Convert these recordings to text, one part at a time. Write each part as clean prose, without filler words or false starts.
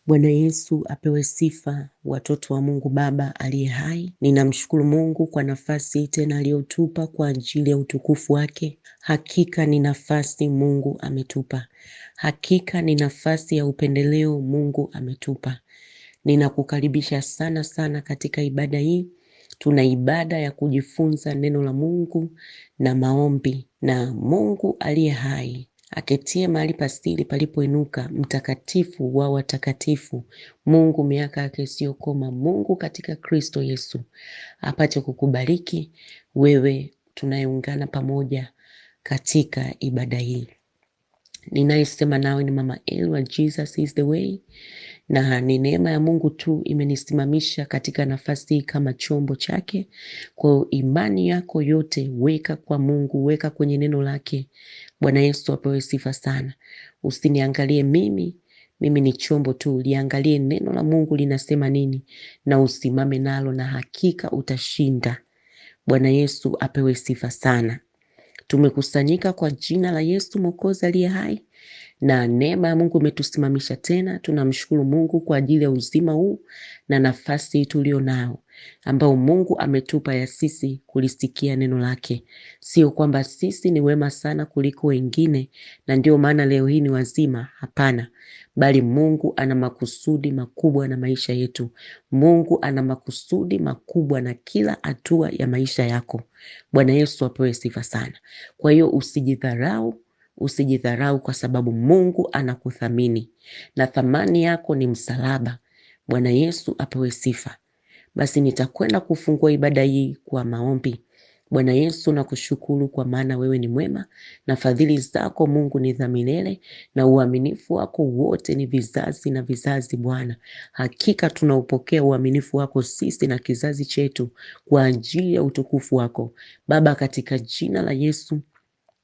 Bwana Yesu apewe sifa, watoto wa Mungu Baba aliye hai. Ninamshukuru Mungu kwa nafasi tena aliyotupa kwa ajili ya utukufu wake. Hakika ni nafasi Mungu ametupa. Hakika ni nafasi ya upendeleo Mungu ametupa. Ninakukaribisha sana sana katika ibada hii. Tuna ibada ya kujifunza neno la Mungu na maombi, na Mungu aliye hai aketie mahali pasiri palipoinuka, mtakatifu wa watakatifu, Mungu miaka yake isiyokoma, Mungu katika Kristo Yesu, apate kukubariki wewe tunayeungana pamoja katika ibada hii. Ninayesema nawe ni Mama Elwa, Jesus is the way, na ni neema ya Mungu tu imenisimamisha katika nafasi kama chombo chake. Kwa imani yako yote weka kwa Mungu, weka kwenye neno lake. Bwana Yesu apewe sifa sana. Usiniangalie mimi ni chombo tu, liangalie neno la Mungu linasema nini na usimame nalo, na hakika utashinda. Bwana Yesu apewe sifa sana. Tumekusanyika kwa jina la Yesu Mwokozi aliye hai, na neema ya Mungu imetusimamisha tena. Tunamshukuru Mungu kwa ajili ya uzima huu na nafasi tulio nao ambao Mungu ametupa ya sisi kulisikia neno lake. Sio kwamba sisi ni wema sana kuliko wengine na ndio maana leo hii ni wazima, hapana. Bali Mungu ana makusudi makubwa na maisha yetu. Mungu ana makusudi makubwa na kila hatua ya maisha yako. Bwana Yesu apewe sifa sana. Kwa hiyo usijidharau kwa sababu Mungu anakuthamini na thamani yako ni msalaba. Bwana Yesu apewe sifa. Basi nitakwenda kufungua ibada hii kwa maombi. Bwana Yesu, nakushukuru kwa maana wewe ni mwema na fadhili zako Mungu ni za milele na uaminifu wako wote ni vizazi na vizazi. Bwana, hakika tunaupokea uaminifu wako sisi na kizazi chetu kwa ajili ya utukufu wako. Baba, katika jina la Yesu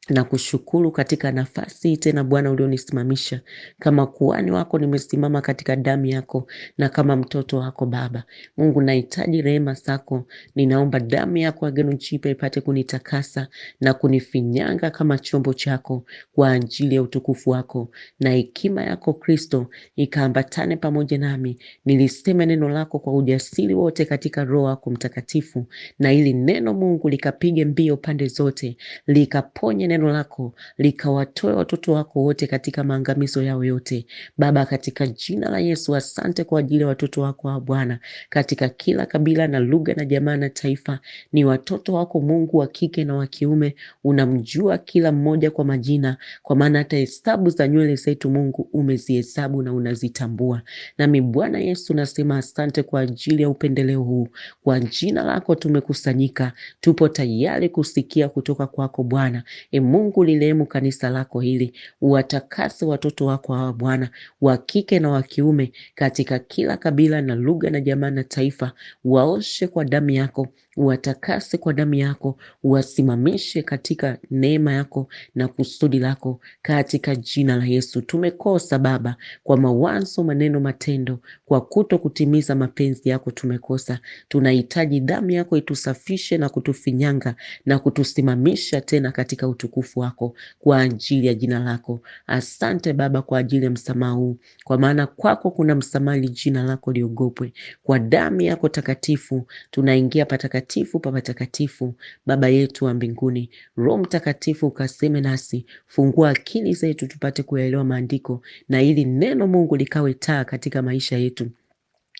na kushukuru katika nafasi tena Bwana ulionisimamisha. Kama kuhani wako nimesimama katika damu yako, na kama mtoto wako Baba Mungu nahitaji rehema zako. Ninaomba damu yako agano jipya ipate kunitakasa na kunifinyanga kama chombo chako kwa ajili ya utukufu wako, na hekima yako Kristo ikaambatane pamoja nami. Niliseme neno lako kwa ujasiri wote katika Roho yako Mtakatifu, na ili neno Mungu likapige mbio pande zote, likaponye neno lako likawatoe watoto wako wote katika maangamizo yao yote. Baba, katika jina la Yesu, asante kwa ajili ya watoto wako wa Bwana katika kila kabila na lugha na jamaa na taifa. Ni watoto wako Mungu wa kike na wa kiume. Unamjua kila mmoja kwa majina, kwa maana hata hesabu za nywele zetu Mungu umezihesabu na unazitambua. Nami Bwana Yesu nasema asante kwa ajili ya upendeleo huu. Kwa jina lako tumekusanyika, tupo tayari kusikia kutoka kwako Bwana. Mungu lilehemu kanisa lako hili, uwatakase watoto wako hawa Bwana, wa kike na wa kiume, katika kila kabila na lugha na jamaa na taifa. Waoshe kwa damu yako, uwatakase kwa damu yako, uwasimamishe katika neema yako na kusudi lako, katika jina la Yesu. Tumekosa Baba kwa mawazo, maneno, matendo, kwa kuto kutimiza mapenzi yako tumekosa. Tunahitaji damu yako itusafishe na kutufinyanga na kutusimamisha tena katika utukufu wako kwa ajili ya jina lako. Asante Baba kwa ajili ya msamaha huu, kwa maana kwako kuna msamaha ili jina lako liogopwe. Kwa damu yako takatifu tunaingia patakatifu pa patakatifu. Baba yetu wa mbinguni, Roho Mtakatifu ukaseme nasi, fungua akili zetu tupate kuelewa maandiko, na ili neno Mungu likawe taa katika maisha yetu,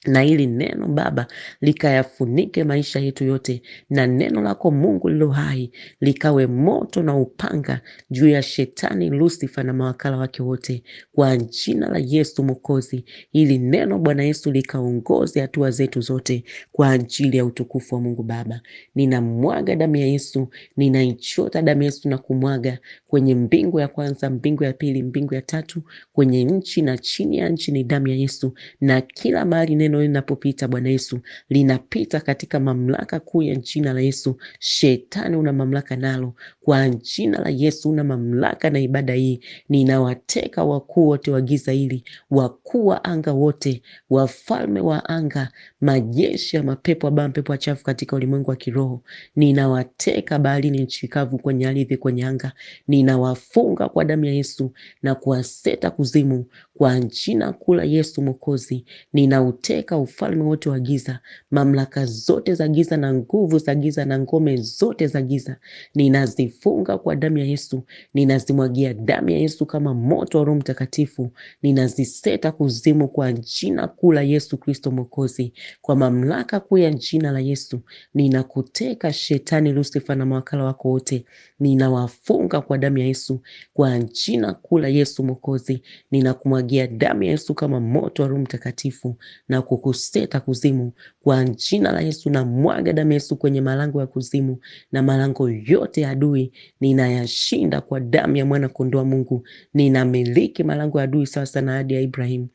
na hili neno Baba likayafunike maisha yetu yote, na neno lako Mungu lilo hai likawe moto na upanga juu ya shetani Lucifer na mawakala wake wote, kwa jina la Yesu Mwokozi. Hili neno Bwana Yesu likaongoze hatua zetu zote kwa ajili ya utukufu wa Mungu Baba. Ninamwaga damu ya Yesu, ninaichota damu ya Yesu na kumwaga kwenye mbingu ya kwanza, mbingu ya pili, mbingu ya tatu, kwenye nchi na chini ya nchi ni damu ya Yesu, na kila mahali neno linapopita Bwana Yesu linapita katika mamlaka kuu ya jina la Yesu. Shetani una mamlaka nalo Kwa jina la Yesu na mamlaka na ibada hii, ninawateka wakuu wote wa giza hili, wakuu wa anga wote, wafalme wa anga, majeshi ya mapepo wabaya, mapepo wachafu katika ulimwengu wa kiroho. Ninawateka baharini, nchi kavu, kwenye ardhi, kwenye anga. Ninawafunga kwa damu ya Yesu na kuwaseta kuzimu kwa jina kuu la Yesu Mwokozi. Ninauteka ufalme wote wa giza, mamlaka zote za giza na nguvu za giza na ngome zote za giza. Ninazifunga kwa damu ya Yesu. Ninazimwagia damu ya Yesu kama moto wa Roho Mtakatifu. Ninaziseta kuzimu kwa jina kuu la Yesu Kristo Mwokozi. Kwa mamlaka kuu ya jina la Yesu, ninakuteka shetani Lucifer na mawakala wako wote. Ninawafunga kwa damu ya Yesu kwa jina kuu la Yesu Mwokozi. Ninakumwagia damu ya Yesu kama moto wa Roho Mtakatifu na kukuseta kuzimu kwa jina la Yesu. Na mwaga damu ya Yesu kwenye malango ya kuzimu na malango yote ya adui. Ninayashinda kwa damu ya mwana kondoo wa Mungu. Ninamiliki malango ya adui sawa sana ahadi ya Ibrahim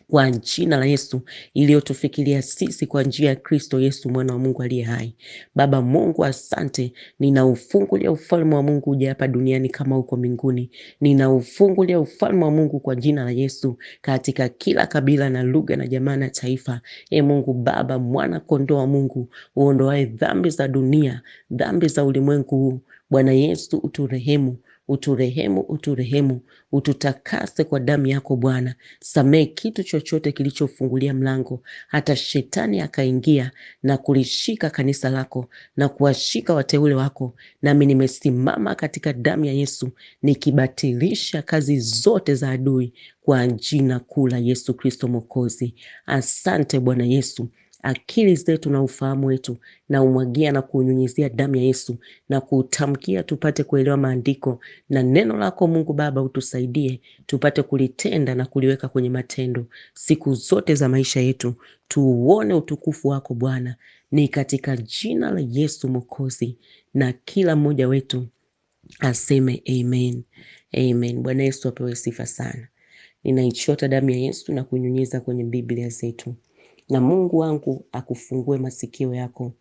kwa jina la Yesu iliyotufikiria sisi kwa njia ya Kristo Yesu mwana wa Mungu aliye hai. Baba Mungu, asante. Ninaufungulia ufalme wa Mungu uje hapa duniani kama uko mbinguni. Ninaufungulia ufalme wa Mungu kwa jina la Yesu katika kila kabila na lugha na jamaa na taifa. Mungu Baba, mwana kondoo wa Mungu, uondoae dhambi za dunia, dhambi za ulimwengu huu. Bwana Yesu, uturehemu, uturehemu, uturehemu, ututakase kwa damu yako Bwana. Samehe kitu chochote kilichofungulia mlango hata shetani akaingia na kulishika kanisa lako na kuwashika wateule wako. Nami nimesimama katika damu ya Yesu nikibatilisha kazi zote za adui kwa jina kuu la Yesu Kristo Mwokozi. Asante Bwana Yesu. Akili zetu na ufahamu wetu na umwagia na kuunyunyizia damu ya Yesu na kuutamkia tupate kuelewa maandiko na neno lako Mungu Baba. Utusaidie tupate kulitenda na kuliweka kwenye matendo siku zote za maisha yetu, tuuone utukufu wako Bwana. Ni katika jina la Yesu Mwokozi, na kila mmoja wetu aseme amen. Amen. Bwana Yesu apewe sifa sana. Ninaichota damu ya Yesu na kunyunyiza kwenye Biblia zetu. Na Mungu wangu akufungue masikio yako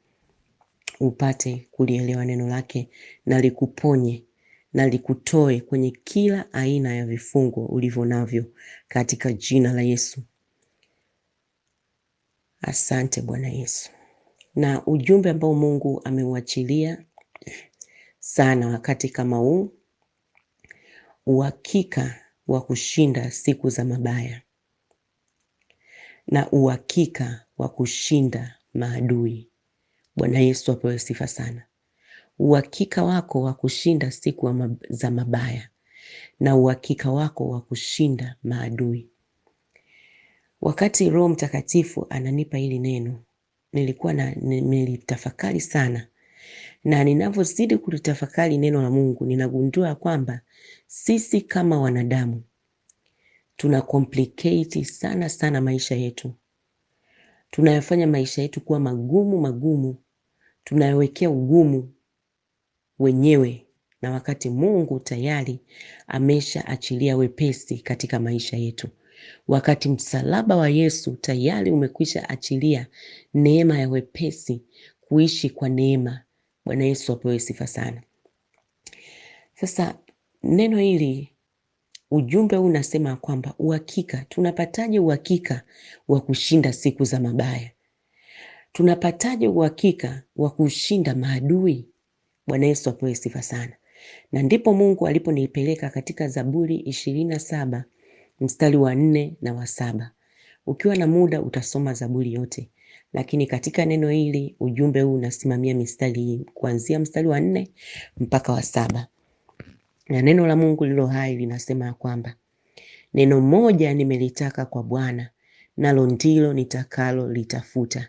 upate kulielewa neno lake na likuponye na likutoe kwenye kila aina ya vifungo ulivyo navyo katika jina la Yesu. Asante Bwana Yesu. Na ujumbe ambao Mungu ameuachilia sana wakati kama huu, uhakika wa kushinda siku za mabaya na uhakika wa kushinda maadui. Bwana Yesu apewe sifa sana. Uhakika wako wa kushinda siku za mabaya na uhakika wako wa kushinda maadui. Wakati Roho Mtakatifu ananipa hili neno, nilikuwa nilitafakari sana, na ninavyozidi kulitafakari neno la Mungu ninagundua kwamba sisi kama wanadamu tuna complicate sana maisha yetu. Tunayafanya maisha yetu kuwa magumu, tunayawekea ugumu wenyewe, na wakati Mungu tayari ameshaachilia wepesi katika maisha yetu. Wakati msalaba wa Yesu tayari umekwisha achilia neema ya wepesi, kuishi kwa neema. Bwana Yesu apewe sifa sana. Sasa neno hili, ujumbe huu unasema kwamba uhakika, tunapataje uhakika wa kushinda siku za mabaya? Tunapataje uhakika wa kushinda maadui? Bwana Yesu apewe sifa sana. Na ndipo Mungu aliponipeleka katika Zaburi 27 mstari wa 4 na wa 7. Ukiwa na muda utasoma Zaburi yote, lakini katika neno hili ujumbe huu unasimamia mistari kuanzia mstari wa 4 mpaka wa 7. Na neno la Mungu lilo hai linasema kwamba neno moja nimelitaka kwa Bwana, nalo ndilo nitakalo litafuta,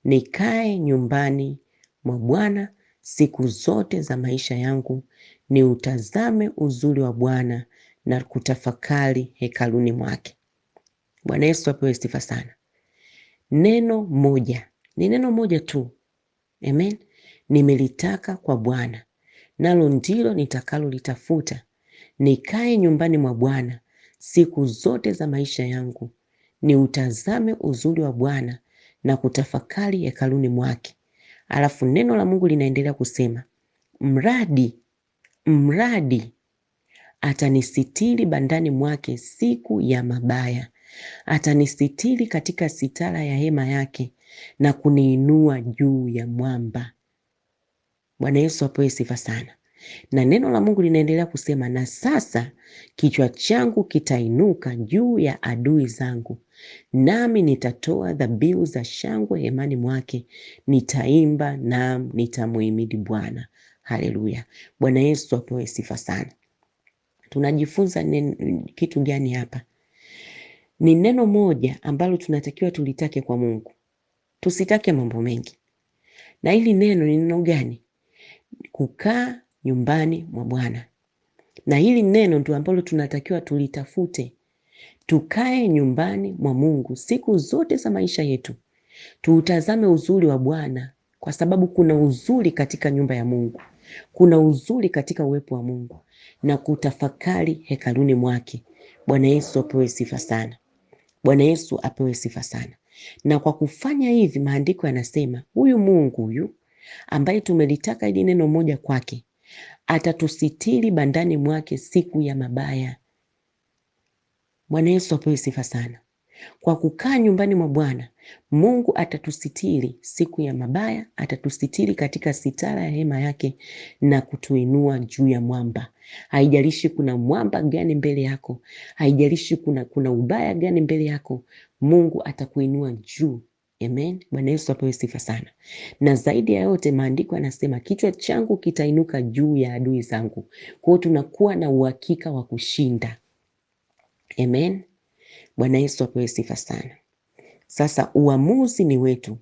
nikae nyumbani mwa Bwana siku zote za maisha yangu, ni utazame uzuri wa Bwana na kutafakari hekaluni mwake. Bwana Yesu apewe sifa sana. Neno moja, ni neno moja tu. Amen. Nimelitaka kwa Bwana, nalo ndilo nitakalo litafuta, nikae nyumbani mwa Bwana siku zote za maisha yangu, ni utazame uzuri wa Bwana na kutafakari hekaluni mwake. Alafu neno la Mungu linaendelea kusema, mradi mradi atanisitiri bandani mwake siku ya mabaya. Atanisitiri katika sitara ya hema yake na kuniinua juu ya mwamba. Bwana Yesu apewe sifa sana. Na neno la Mungu linaendelea kusema, na sasa kichwa changu kitainuka juu ya adui zangu, nami nitatoa dhabihu za shangwe hemani mwake, nitaimba na nitamuhimidi Bwana. Haleluya. Bwana Yesu apewe sifa sana. Tunajifunza kitu gani hapa? Ni neno moja ambalo tunatakiwa tulitake kwa Mungu. Tusitake mambo mengi. Na hili neno ni neno gani? Kukaa nyumbani mwa Bwana. Na hili neno ndio ambalo tunatakiwa tulitafute. Tukae nyumbani mwa Mungu siku zote za maisha yetu. Tuutazame uzuri wa Bwana, kwa sababu kuna uzuri katika nyumba ya Mungu. Kuna uzuri katika uwepo wa Mungu, na kutafakari hekaluni mwake. Bwana Yesu apewe sifa sana. Bwana Yesu apewe sifa sana. Na kwa kufanya hivi, maandiko yanasema huyu Mungu huyu ambaye tumelitaka hili neno moja kwake, atatusitiri bandani mwake siku ya mabaya. Bwana Yesu apewe sifa sana. Kwa kukaa nyumbani mwa Bwana, Mungu atatusitiri siku ya mabaya, atatusitiri katika sitara ya hema yake na kutuinua juu ya mwamba. Haijalishi kuna mwamba gani mbele yako, haijalishi kuna ubaya gani mbele yako, Mungu atakuinua juu. Amen. Bwana Yesu apewe sifa sana. Na zaidi ya yote, maandiko yanasema kichwa changu kitainuka juu ya adui zangu. Kwa hiyo tunakuwa na uhakika wa kushinda. Amen. Bwana Yesu apewe sifa sana. Sasa uamuzi ni wetu.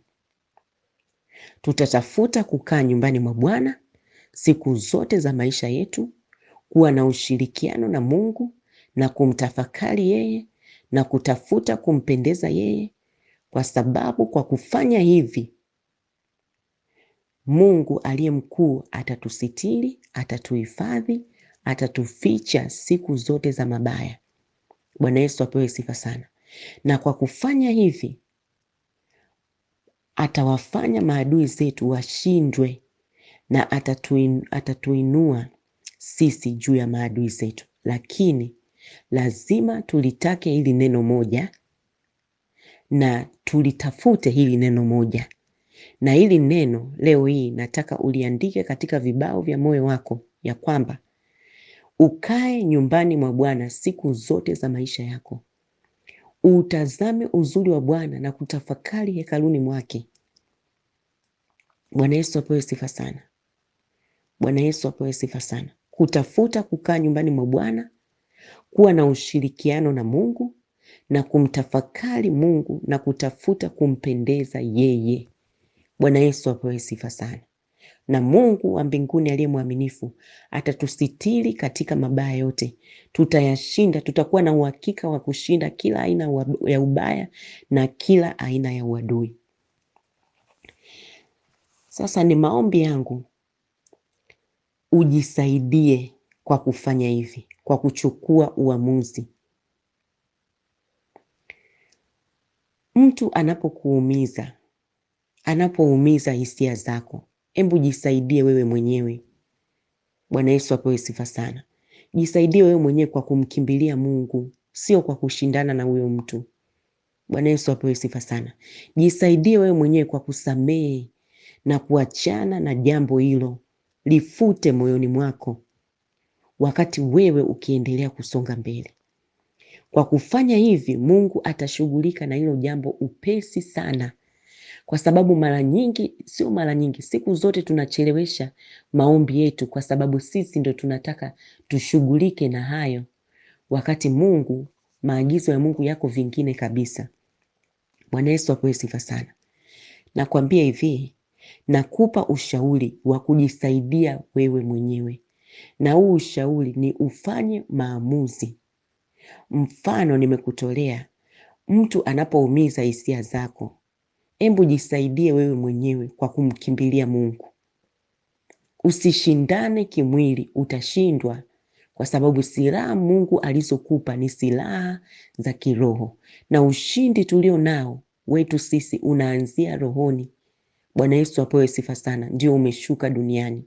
Tutatafuta kukaa nyumbani mwa Bwana siku zote za maisha yetu, kuwa na ushirikiano na Mungu na kumtafakari yeye na kutafuta kumpendeza yeye, kwa sababu kwa kufanya hivi Mungu aliye mkuu atatusitiri, atatuhifadhi, atatuficha siku zote za mabaya. Bwana Yesu apewe sifa sana. Na kwa kufanya hivi atawafanya maadui zetu washindwe, na atatuinua sisi juu ya maadui zetu. Lakini lazima tulitake hili neno moja na tulitafute hili neno moja. Na hili neno leo hii nataka uliandike katika vibao vya moyo wako, ya kwamba ukae nyumbani mwa Bwana siku zote za maisha yako. Utazame uzuri wa Bwana na kutafakari hekaluni mwake. Bwana Yesu apewe sifa sana. Bwana Yesu apewe sifa sana. Kutafuta kukaa nyumbani mwa Bwana, kuwa na ushirikiano na Mungu na kumtafakari Mungu na kutafuta kumpendeza yeye. Bwana Yesu apewe sifa sana. Na Mungu wa mbinguni aliye mwaminifu atatusitiri katika mabaya yote. Tutayashinda, tutakuwa na uhakika wa kushinda kila aina ya ubaya na kila aina ya uadui. Sasa ni maombi yangu ujisaidie kwa kufanya hivi, kwa kuchukua uamuzi. Mtu anapoumiza hisia zako, hebu jisaidie wewe mwenyewe. Bwana Yesu apewe sifa sana. Jisaidie wewe mwenyewe kwa kumkimbilia Mungu, sio kwa kushindana na huyo mtu. Bwana Yesu apewe sifa sana. Jisaidie wewe mwenyewe kwa kusamehe na kuachana na jambo hilo. Lifute moyoni mwako wakati wewe ukiendelea kusonga mbele. Kwa kufanya hivi, Mungu atashughulika na hilo jambo upesi sana. Kwa sababu siku zote tunachelewesha maombi yetu kwa sababu sisi ndo tunataka tushughulike na hayo, wakati Mungu, maagizo ya Mungu yako vingine kabisa. Bwana Yesu apewe sifa sana. Nakwambia hivi, nakupa ushauri wa kujisaidia wewe mwenyewe. Na huu ushauri ni ufanye maamuzi. Mfano nimekutolea, mtu anapoumiza hisia zako, hebu jisaidie wewe mwenyewe kwa kumkimbilia Mungu. Usishindane kimwili, utashindwa, kwa sababu silaha Mungu alizokupa ni silaha za kiroho. Na ushindi tulio nao wetu sisi unaanzia rohoni. Bwana Yesu apewe sifa sana. Ndio umeshuka duniani.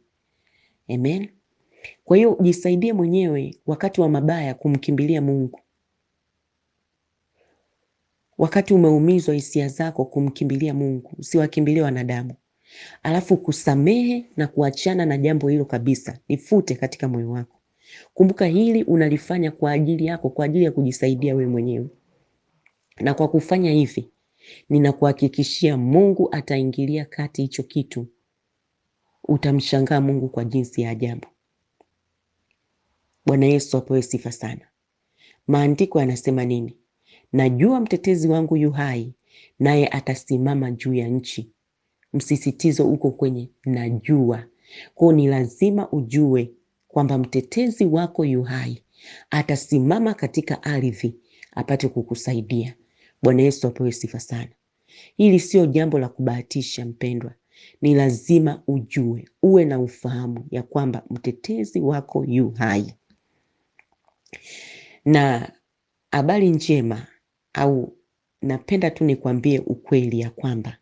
Amen. Kwa hiyo jisaidie mwenyewe wakati wa mabaya kumkimbilia Mungu. Wakati umeumizwa hisia zako kumkimbilia Mungu, usiwakimbilie wanadamu. Alafu kusamehe na kuachana na jambo hilo kabisa, lifute katika moyo wako. Kumbuka hili unalifanya kwa ajili yako, kwa ajili ya kujisaidia wewe mwenyewe. Na kwa kufanya hivi, ninakuhakikishia Mungu ataingilia kati hicho kitu. Utamshangaa Mungu kwa jinsi ya ajabu. Bwana Yesu apewe sifa sana. Maandiko yanasema nini? Najua mtetezi wangu yu hai, naye atasimama juu ya nchi. Msisitizo uko kwenye najua. Kwa ni lazima ujue kwamba mtetezi wako yu hai, atasimama katika ardhi apate kukusaidia. Bwana Yesu apewe sifa sana. Hili sio jambo la kubahatisha mpendwa. Ni lazima ujue, uwe na ufahamu ya kwamba mtetezi wako yu hai. Na habari njema, au napenda tu nikwambie ukweli ya kwamba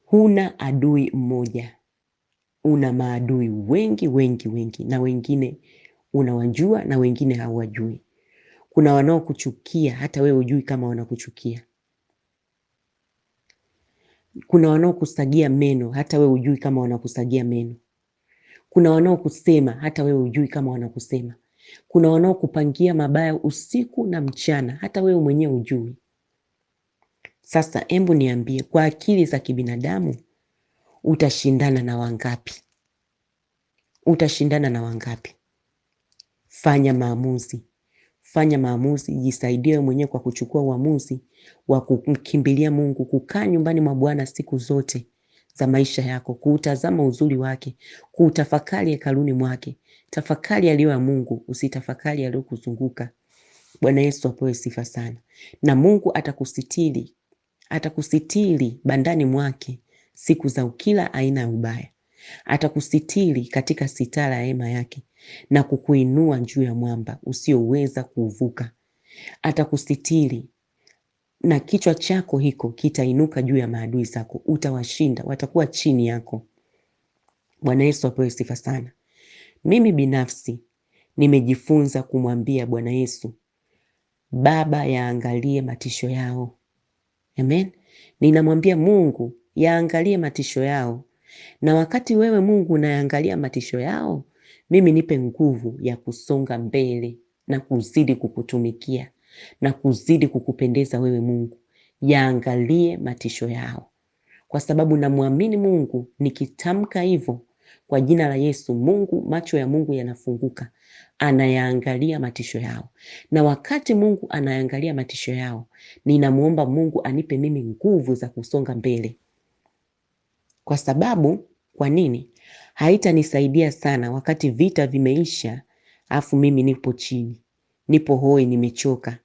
huna adui mmoja. Una maadui wengi wengi wengi, na wengine unawajua na wengine hawajui. Kuna wanaokuchukia hata wewe hujui kama wanakuchukia. Kuna wanaokusagia meno hata wewe hujui kama wanakusagia meno. Kuna wanaokusema hata wewe hujui kama wanakusema. Kuna wanaokupangia mabaya usiku na mchana hata wewe mwenyewe hujui. Sasa embu niambie, kwa akili za kibinadamu utashindana na wangapi? Utashindana na wangapi? Fanya maamuzi. Fanya maamuzi, jisaidie mwenyewe kwa kuchukua uamuzi wa kumkimbilia Mungu, kukaa nyumbani mwa Bwana siku zote za maisha yako, kuutazama uzuri wake, kuutafakari hekaluni mwake. Tafakari yaliyo ya Mungu, usitafakari yaliyokuzunguka. Bwana Yesu apewe sifa sana. Na Mungu atakusitiri bandani mwake siku za kila aina ya ubaya. Atakusitiri katika sitara ya hema yake na kukuinua juu ya mwamba usioweza kuuvuka. Atakusitiri na kichwa chako hiko kitainuka juu ya maadui zako. Utawashinda, watakuwa chini yako. Bwana Yesu apewe sifa sana. Mimi binafsi nimejifunza kumwambia Bwana Yesu, Baba, yaangalie matisho yao. Amen. Ninamwambia Mungu, yaangalie matisho yao. Na wakati wewe Mungu unaangalia matisho yao, mimi nipe nguvu ya kusonga mbele na kuzidi kukutumikia na kuzidi kukupendeza wewe Mungu. Yaangalie matisho yao. Kwa sababu namwamini Mungu, nikitamka hivyo kwa jina la Yesu, Mungu, macho ya Mungu yanafunguka. Anayaangalia matisho yao. Na wakati Mungu anaangalia matisho yao, ninamuomba Mungu anipe mimi nguvu za kusonga mbele. Kwa sababu, kwa nini? Haitanisaidia sana wakati vita vimeisha, afu mimi nipo chini. Nipo hoi, nimechoka.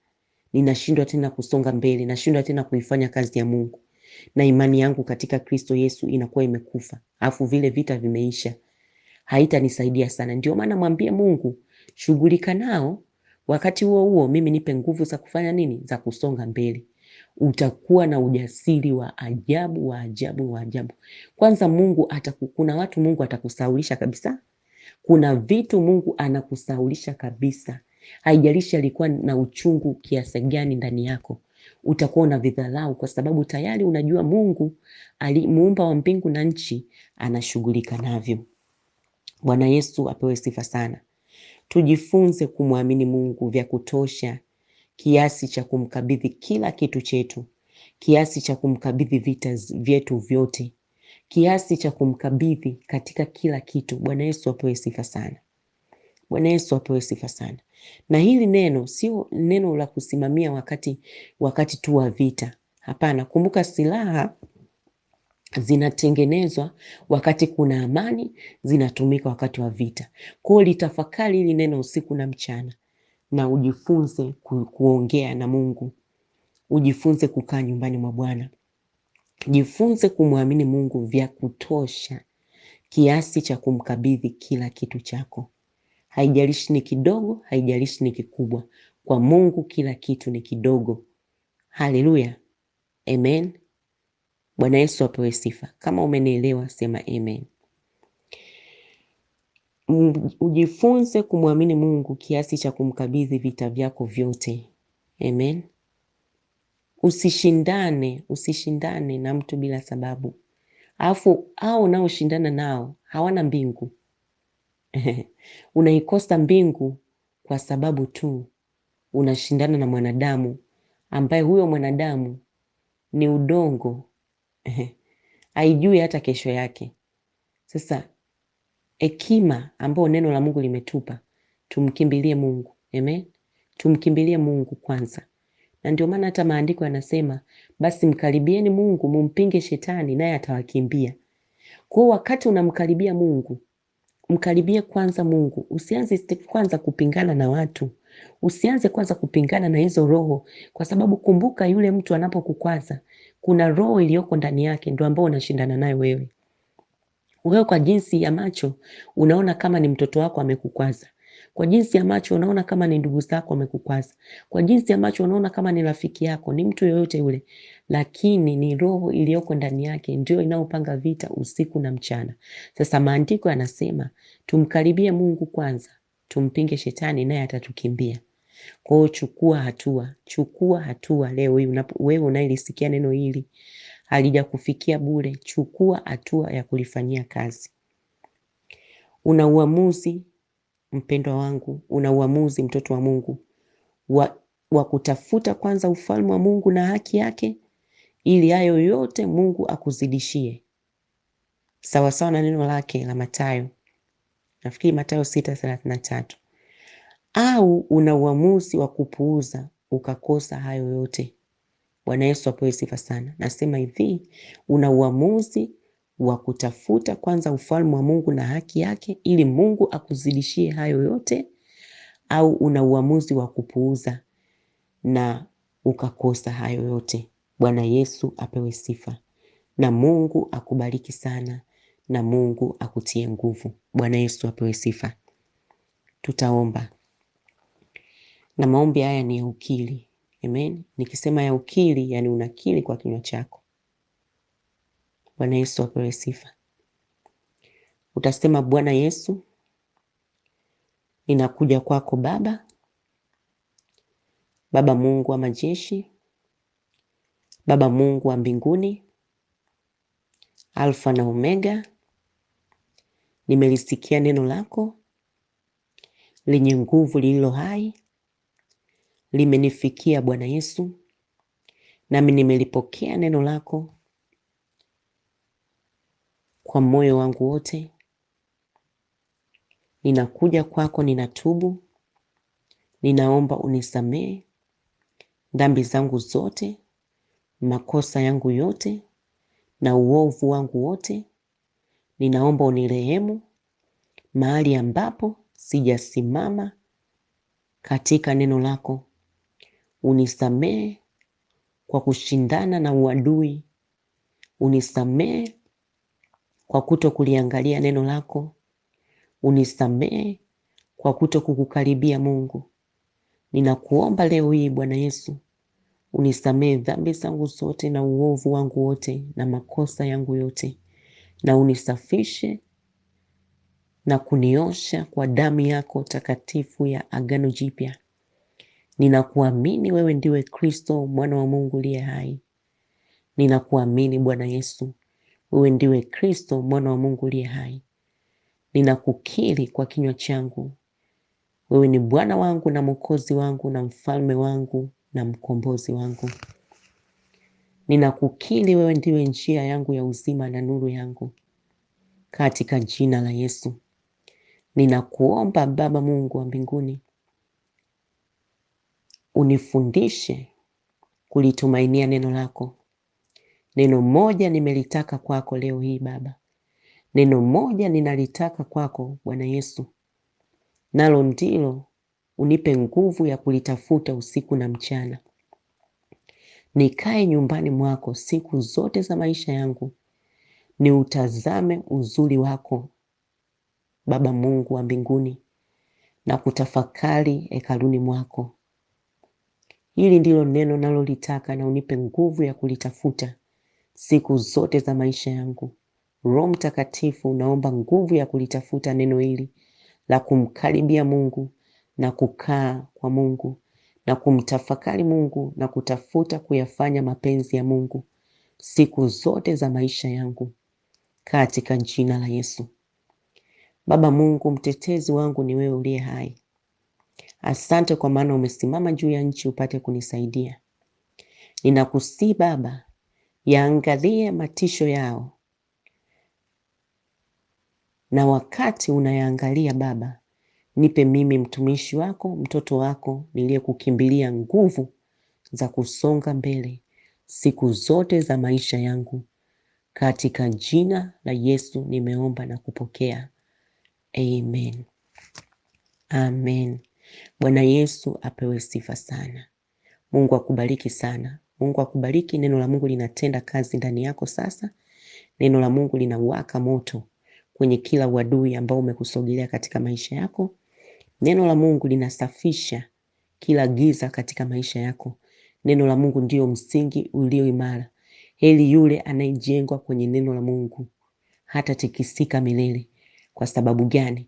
Ninashindwa tena kusonga mbele, nashindwa tena kuifanya kazi ya Mungu. Na imani yangu katika Kristo Yesu inakuwa imekufa. Afu vile vita vimeisha. Haitanisaidia sana. Ndio maana mwambie Mungu, shughulika nao. Wakati huo huo mimi nipe nguvu za kufanya nini? Za kusonga mbele. Utakuwa na ujasiri wa ajabu, wa ajabu, wa ajabu. Kwanza kuna watu Mungu atakusaulisha kabisa. Kuna vitu Mungu anakusaulisha kabisa. Haijalishi alikuwa na uchungu kiasi gani ndani yako. Utakuwa na vidhalau kwa sababu tayari unajua Mungu muumba wa mbingu na nchi anashughulika navyo. Bwana Yesu apewe sifa sana. Tujifunze kumwamini Mungu vya kutosha, kiasi cha kumkabidhi kila kitu chetu, kiasi cha kumkabidhi vita vyetu vyote, kiasi cha kumkabidhi katika kila kitu. Bwana Yesu apewe sifa sana. Bwana Yesu apewe sifa sana. Na hili neno sio neno la kusimamia wakati tu wa vita. Hapana, kumbuka silaha zinatengenezwa wakati kuna amani, zinatumika wakati wa vita. Kwa hiyo litafakari hili neno usiku na mchana, na ujifunze kuongea na Mungu. Ujifunze kukaa nyumbani mwa Bwana. Jifunze kumwamini Mungu vya kutosha, kiasi cha kumkabidhi kila kitu chako. Haijalishi ni kidogo, haijalishi ni kikubwa. Kwa Mungu kila kitu ni kidogo. Haleluya. Amen. Bwana Yesu apewe sifa. Kama umenielewa sema amen. Ujifunze kumwamini Mungu kiasi cha kumkabidhi vita vyako vyote. Amen. Usishindane na mtu bila sababu. Alafu hao unaoshindana nao hawana mbingu. Unaikosa mbingu kwa sababu tu unashindana na mwanadamu ambaye huyo mwanadamu ni udongo. Haijui hata kesho yake. Sasa hekima ambayo neno la Mungu limetupa, tumkimbilie Mungu. Amen. Tumkimbilie Mungu kwanza. Na ndio maana hata maandiko yanasema, basi mkaribieni Mungu, mumpinge shetani naye atawakimbia. Kwa wakati unamkaribia Mungu, mkaribie kwanza Mungu. Usianze kwanza kupingana na watu. Usianze kwanza kupingana na hizo roho, kwa sababu kumbuka, yule mtu anapokukwaza, kuna roho iliyoko ndani yake ndio ambao unashindana nayo wewe. Wewe kwa jinsi ya macho unaona kama ni mtoto wako amekukwaza. Kwa jinsi ya macho unaona kama ni ndugu zako amekukwaza. Kwa jinsi ya macho unaona kama ni rafiki yako, ni mtu yoyote yule. Lakini ni roho iliyoko ndani yake ndio inaopanga vita usiku na mchana. Sasa maandiko yanasema tumkaribie Mungu kwanza, tumpinge shetani naye atatukimbia. Kwa hiyo chukua hatua leo hii. Wewe unayelisikia neno hili halijakufikia bure. Chukua hatua ya kulifanyia kazi. Una uamuzi, mpendwa wangu, una uamuzi, mtoto wa Mungu, wa kutafuta kwanza ufalme wa Mungu na haki yake, ili hayo yote Mungu akuzidishie. Sawa sawa na neno lake la Mathayo. Nafikiri Mathayo 6:33. Au una uamuzi wa kupuuza ukakosa hayo yote. Bwana Yesu apewe sifa sana. Nasema hivi, una uamuzi wa kutafuta kwanza ufalme wa Mungu na haki yake ili Mungu akuzidishie hayo yote, au una uamuzi wa kupuuza na ukakosa hayo yote. Bwana Yesu apewe sifa. Na Mungu akubariki sana, na Mungu akutie nguvu. Bwana Yesu apewe sifa. Tutaomba. Na maombi haya ni ya ukiri. Amen. Nikisema ya ukiri, yani unakiri kwa kinywa chako. Bwana Yesu apewe sifa. Utasema, Bwana Yesu, ninakuja kwako Baba Mungu wa majeshi, Baba Mungu wa mbinguni, Alfa na Omega. Nimelisikia neno lako lenye nguvu, lililo hai, limenifikia Bwana Yesu, nami nimelipokea neno lako kwa moyo wangu wote. Ninakuja kwako, ninatubu, ninaomba unisamehe dhambi zangu zote, makosa yangu yote na uovu wangu wote. Ninaomba unirehemu mahali ambapo sijasimama katika neno lako. Unisamehe kwa kushindana na uadui. Unisamehe kwa kuto kuliangalia neno lako. Unisamehe kwa kuto kukukaribia Mungu. Ninakuomba leo hii Bwana Yesu, unisamehe dhambi zangu zote na uovu wangu wote na makosa yangu yote, na unisafishe na kuniosha kwa damu yako takatifu ya Agano Jipya. Ninakuamini wewe ndiwe Kristo, mwana wa Mungu aliye hai. Ninakuamini Bwana Yesu, wewe ndiwe Kristo, mwana wa Mungu aliye hai. Ninakukiri kwa kinywa changu, wewe ni Bwana wangu na Mwokozi wangu na mfalme wangu na mkombozi wangu. Ninakukiri wewe ndiwe njia yangu ya uzima na nuru yangu, katika jina la Yesu. Ninakuomba Baba Mungu wa mbinguni, unifundishe kulitumainia neno lako. Neno moja nimelitaka kwako leo hii Baba. Neno moja ninalitaka kwako Bwana Yesu. Nalo ndilo unipe nguvu ya kulitafuta usiku na mchana. Nikae nyumbani mwako siku zote za maisha yangu. Niutazame uzuri wako Baba Mungu wa mbinguni, na kutafakari hekaluni mwako. Hili ndilo neno nalolitaka, na unipe nguvu ya kulitafuta siku zote za maisha yangu. Roho Mtakatifu, naomba nguvu ya kulitafuta neno hili la kumkaribia Mungu na kukaa kwa Mungu na kumtafakari Mungu na kutafuta kuyafanya mapenzi ya Mungu siku zote za maisha yangu katika jina la Yesu. Baba Mungu mtetezi wangu, ni wewe uliye hai. Asante kwa maana umesimama juu ya nchi upate kunisaidia. Ninakusii Baba, yaangalie matisho yao, na wakati unayaangalia Baba, nipe mimi mtumishi wako, mtoto wako, niliyekukimbilia nguvu za kusonga mbele siku zote za maisha yangu. Katika jina la Yesu nimeomba na kupokea. Amen. Amen. Bwana Yesu apewe sifa sana. Mungu akubariki sana. Mungu akubariki. Neno la Mungu linatenda kazi ndani yako sasa. Neno la Mungu linawaka moto kwenye kila uadui ambao umekusogelea katika maisha yako. Neno la Mungu linasafisha kila giza katika maisha yako. Neno la Mungu ndio msingi ulio imara. Heri yule anayejengwa kwenye neno la Mungu, hata tikisika milele. Kwa sababu gani?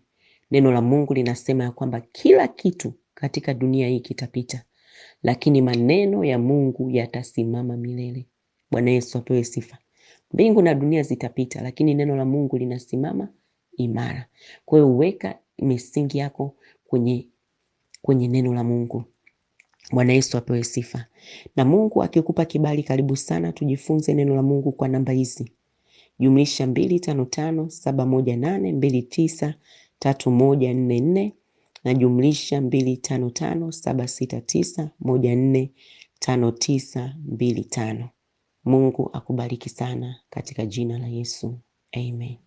Neno la Mungu linasema ya kwamba kila kitu katika dunia hii kitapita, lakini maneno ya Mungu yatasimama milele. Bwana Yesu apewe sifa. Mbingu na dunia zitapita, lakini neno la Mungu linasimama imara. Kwa hiyo weka misingi yako kwenye neno la Mungu. Bwana Yesu apewe sifa. Na Mungu akikupa kibali, karibu sana tujifunze neno la Mungu kwa namba hizi: +255 718 293144 na +255 769 145925. Mungu akubariki sana katika jina la Yesu. Amen.